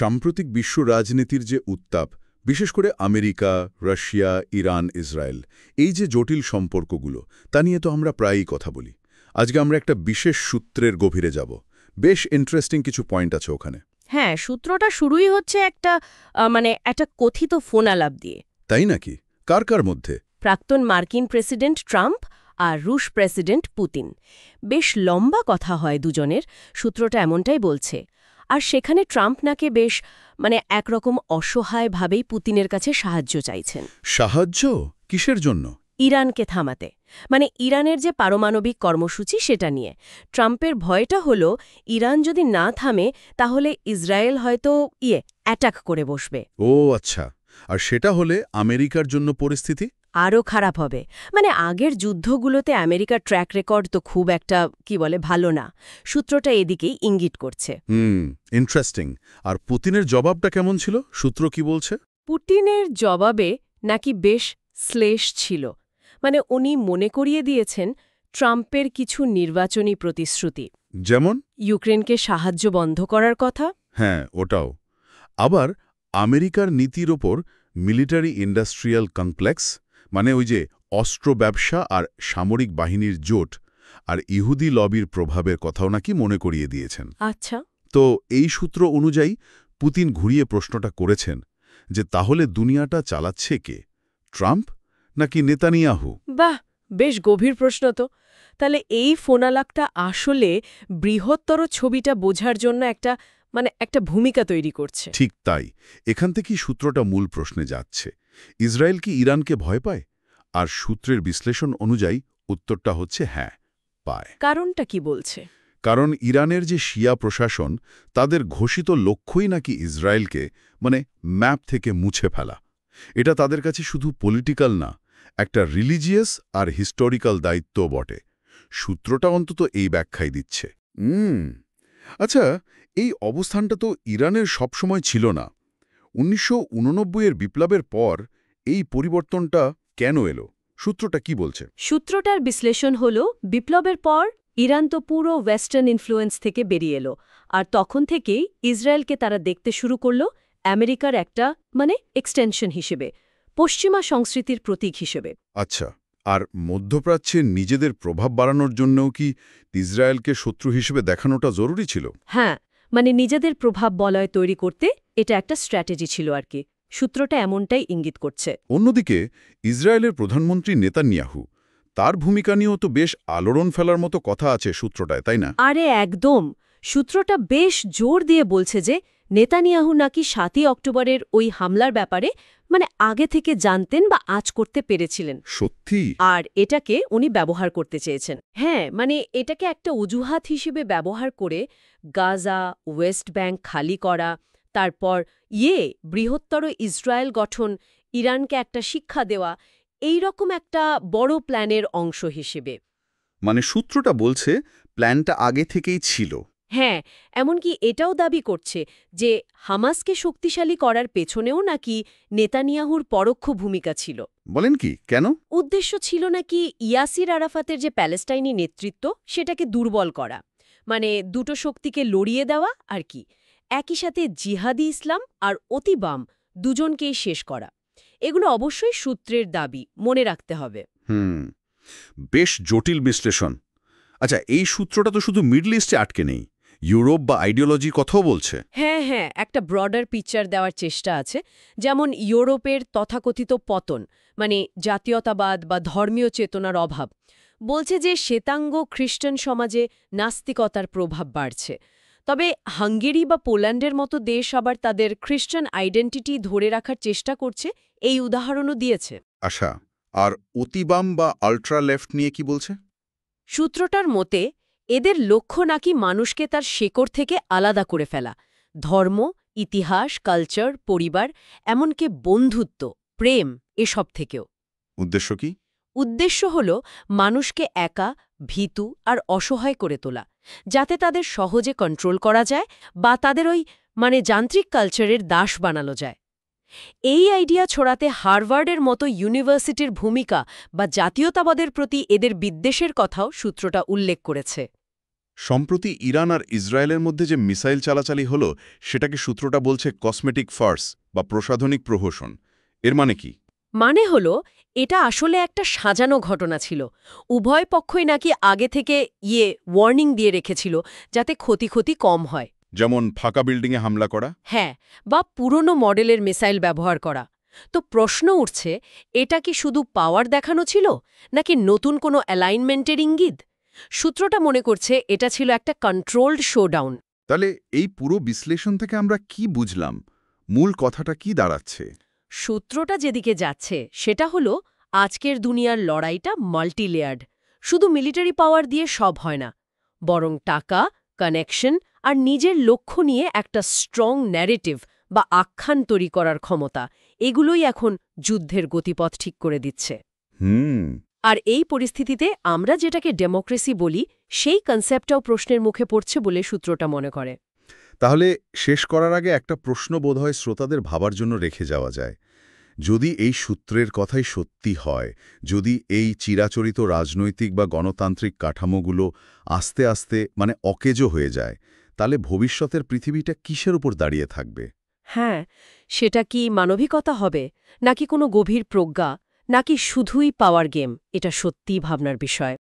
সাম্প্রতিক বিশ্ব রাজনীতির যে উত্তাপ, বিশেষ করে আমেরিকা, রাশিয়া, ইরান, ইসরায়েল, এই যে জটিল সম্পর্কগুলো, তা নিয়ে তো আমরা প্রায়ই কথা বলি। আজকে আমরা একটা বিশেষ সূত্রের গভীরে যাব। বেশ ইন্টারেস্টিং কিছু পয়েন্ট আছে ওখানে। হ্যাঁ, সূত্রটা শুরুই হচ্ছে একটা কথিত ফোন আলাপ দিয়ে। তাই নাকি? কার কার মধ্যে? প্রাক্তন মার্কিন প্রেসিডেন্ট ট্রাম্প আর রুশ প্রেসিডেন্ট পুতিন। বেশ লম্বা কথা হয় দুজনের, সূত্রটা এমনটাই বলছে। আর সেখানে ট্রাম্প নাকি বেশ একরকম অসহায়ভাবেই পুতিনের কাছে সাহায্য চাইছেন। সাহায্য? কিসের জন্য? ইরানকে থামাতে, ইরানের যে পারমাণবিক কর্মসূচি সেটা নিয়ে। ট্রাম্পের ভয়টা হলো ইরান যদি না থামে তাহলে ইসরায়েল হয়তো অ্যাটাক করে বসবে। ও আচ্ছা, আর সেটা হলে আমেরিকার জন্য পরিস্থিতি আরও খারাপ হবে। আগের যুদ্ধগুলোতে আমেরিকার ট্র্যাক রেকর্ড তো খুব একটা ভালো না। সূত্রটা এদিকেই ইঙ্গিত করছে। ইন্টারেস্টিং। আর পুতিনের জবাবটা কেমন ছিল? সূত্র কি বলছে? পুতিনের জবাবে নাকি বেশ শ্লেষ ছিল। উনি মনে করিয়ে দিয়েছেন ট্রাম্পের কিছু নির্বাচনী প্রতিশ্রুতি, যেমন ইউক্রেনকে সাহায্য বন্ধ করার কথা। হ্যাঁ, ওটাও। আবার আমেরিকার নীতির ওপর মিলিটারি ইন্ডাস্ট্রিয়াল কমপ্লেক্স, ওই যে অস্ত্র ব্যবসা আর সামরিক বাহিনীর জোট, আর ইহুদি লবির প্রভাবের কথাও নাকি মনে করিয়ে দিয়েছেন। আচ্ছা, তো এই সূত্র অনুযায়ী পুতিন ঘুরিয়ে প্রশ্নটা করেছেন যে তাহলে দুনিয়াটা চালাচ্ছে কে, ট্রাম্প নাকি নেতানিয়াহু? বাহ, বেশ গভীর প্রশ্ন তো। তাহলে এই ফোনালাপটা আসলে বৃহত্তর ছবিটা বোঝার জন্য একটা ভূমিকা তৈরি করছে। ঠিক তাই। এখান থেকেই সূত্রটা মূল প্রশ্নে যাচ্ছে। ইসরায়েল কি ইরানকে ভয় পায়? আর সূত্রের বিশ্লেষণ অনুযায়ী উত্তরটা হচ্ছে হ্যাঁ, পায়। কারণটা কি বলছে? কারণ ইরানের যে শিয়া প্রশাসন, তাদের ঘোষিত লক্ষ্যই নাকি ইসরায়েলকে ম্যাপ থেকে মুছে ফেলা। এটা তাদের কাছে শুধু পলিটিক্যাল না, একটা রিলিজিয়াস আর হিস্টোরিক্যাল দায়িত্ব বটে। সূত্রটা অন্তত এই ব্যাখ্যাই দিচ্ছে। আচ্ছা, এই অবস্থানটা তো ইরানের সবসময় ছিল না। ১৯৮৯-এর বিপ্লবের পর এই পরিবর্তনটা কেন এলো? সূত্রটা কি বলছে? সূত্রটার বিশ্লেষণ হলো, বিপ্লবের পর ইরান তো পুরো ওয়েস্টার্ন ইনফ্লুয়েন্স থেকে বেরিয়ে এলো, আর তখন থেকেই ইসরায়েলকে তারা দেখতে শুরু করল আমেরিকার একটা এক্সটেনশন হিসেবে, পশ্চিমা সংস্কৃতির প্রতীক হিসেবে। আচ্ছা, আর মধ্যপ্রাচ্যে নিজেদের প্রভাব বাড়ানোর জন্যও কি ইসরায়েলকে শত্রু হিসেবে দেখানোটা জরুরি ছিল? হ্যাঁ, নিজেদের প্রভাব বলয় তৈরি করতে এটা একটা স্ট্র্যাটেজি ছিল আর কি। সূত্রটা এমনটাই ইঙ্গিত করছে। অন্যদিকে ইসরায়েলের প্রধানমন্ত্রী নেতানিয়াহু, তার ভূমিকা নিয়েও তো বেশ আলোড়ন ফেলার মতো কথা আছে সূত্রটায়, তাই না? আরে একদম। সূত্রটা বেশ জোর দিয়ে বলছে যে নেতানিয়াহু নাকি ৭ই অক্টোবরের ওই হামলার ব্যাপারে আগে থেকে জানতেন বা আঁচ করতে পেরেছিলেন। সত্যি? আর এটাকে উনি ব্যবহার করতে চেয়েছেন। হ্যাঁ, এটাকে একটা অজুহাত হিসেবে ব্যবহার করে গাজা, ওয়েস্ট ব্যাংক খালি করা, তারপর বৃহত্তর ইসরায়েল গঠন, ইরানকে একটা শিক্ষা দেওয়া, এই রকম একটা বড় প্ল্যানের অংশ হিসেবে। সূত্রটা বলছে প্ল্যানটা আগে থেকেই ছিল। হ্যাঁ, এমনকি এটাও দাবি করছে যে হামাসকে শক্তিশালী করার পেছনেও নাকি নেতানিয়াহুর পরোক্ষ ভূমিকা ছিল। বলেন কি, কেন? উদ্দেশ্য ছিল নাকি ইয়াসির আরাফাতের যে প্যালেস্টাইনি নেতৃত্ব সেটাকে দুর্বল করা, দুটো শক্তিকে লড়িয়ে দেওয়া আর কি। একই সাথে জিহাদি ইসলাম আর অতিবাম দুজনকেই শেষ করা। এগুলো অবশ্যই সূত্রের দাবি, মনে রাখতে হবে। বেশ জটিল বিশ্লেষণ। আচ্ছা, এই সূত্রটা তো শুধু মিডল ইস্টে আটকে নেই, ইউরোপ বা আইডিওলজির কথাও বলছে। হ্যাঁ, একটা ব্রডার পিকচার দেওয়ার চেষ্টা আছে। যেমন ইউরোপের তথাকথিত পতন, জাতীয়তাবাদ বা ধর্মীয় চেতনার অভাব। বলছে যে শ্বেতাঙ্গ খ্রিস্টান সমাজে নাস্তিকতার প্রভাব বাড়ছে। তবে হাঙ্গেরি বা পোল্যান্ডের মতো দেশ আবার তাদের খ্রিস্টান আইডেন্টিটি ধরে রাখার চেষ্টা করছে, এই উদাহরণও দিয়েছে। আচ্ছা, আর অতিবাম বা আল্ট্রা লেফট নিয়ে কি বলছে? সূত্রটার মতে এদের লক্ষ্য নাকি মানুষকে তার শেকড় থেকে আলাদা করে ফেলা। ধর্ম, ইতিহাস, কালচার, পরিবার, এমনকি বন্ধুত্ব, প্রেম, এসব থেকেও। উদ্দেশ্য কি? উদ্দেশ্য হল মানুষকে একা, ভীতু আর অসহায় করে তোলা, যাতে তাদের সহজে কন্ট্রোল করা যায় বা তাদের ওই যান্ত্রিক কালচারের দাস বানানো যায়। এই আইডিয়া ছড়াতে হার্ভার্ডের মতো ইউনিভার্সিটির ভূমিকা বা জাতীয়তাবাদের প্রতি এদের বিদ্বেষের কথাও সূত্রটা উল্লেখ করেছে। সম্প্রতি ইরান আর ইসরায়েলের মধ্যে যে মিসাইল চালাচালি হলো সেটাকে সূত্রটা বলছে কসমেটিক ফার্স বা প্রসাধনিক প্রহসন। এর মানে কি? মানে হলো এটা আসলে একটা সাজানো ঘটনা ছিল। উভয় পক্ষই নাকি আগে থেকে ওয়ার্নিং দিয়ে রেখেছিল যাতে ক্ষতি কম হয়। যেমন ফাঁকা বিল্ডিংয়ে হামলা করা? হ্যাঁ, বা পুরনো মডেলের মিসাইল ব্যবহার করা। তো প্রশ্ন উঠছে, এটা কি শুধু পাওয়ার দেখানো ছিল নাকি নতুন কোনো অ্যালাইনমেন্টের ইঙ্গিত? সূত্রটা মনে করছে এটা ছিল একটা কন্ট্রোলড শোডাউন। তাহলে এই পুরো বিশ্লেষণ থেকে আমরা কি বুঝলাম? মূল কথাটা কি দাঁড়াচ্ছে? সূত্রটা যেদিকে যাচ্ছে সেটা হলো আজকের দুনিয়ার লড়াইটা মাল্টিলেয়ার্ড। শুধু মিলিটারি পাওয়ার দিয়ে সব হয় না, বরং টাকা, কানেকশন আর নিজের লক্ষ্য নিয়ে একটা স্ট্রং ন্যারেটিভ বা আখ্যান তৈরি করার ক্ষমতা, এগুলোই এখন যুদ্ধের গতিপথ ঠিক করে দিচ্ছে। হুম। আর এই পরিস্থিতিতে আমরা যেটাকে ডেমোক্রেসি বলি সেই কনসেপ্টটাও প্রশ্নের মুখে পড়ছে বলে সূত্রটা মনে করে। তাহলে শেষ করার আগে একটা প্রশ্ন বোধহয় শ্রোতাদের ভাবার জন্য রেখে যাওয়া যায়। যদি এই সূত্রের কথাই সত্যি হয়, যদি এই চিরাচরিত রাজনৈতিক বা গণতান্ত্রিক কাঠামোগুলো আস্তে আস্তে অকেজো হয়ে যায়, তাহলে ভবিষ্যতের পৃথিবীটা কিসের উপর দাঁড়িয়ে থাকবে? হ্যাঁ, সেটা কি মানবিকতা হবে, নাকি কোনো গভীর প্রজ্ঞা, নাকি শুধুই পাওয়ার গেম? এটা সত্যিই ভাবনার বিষয়।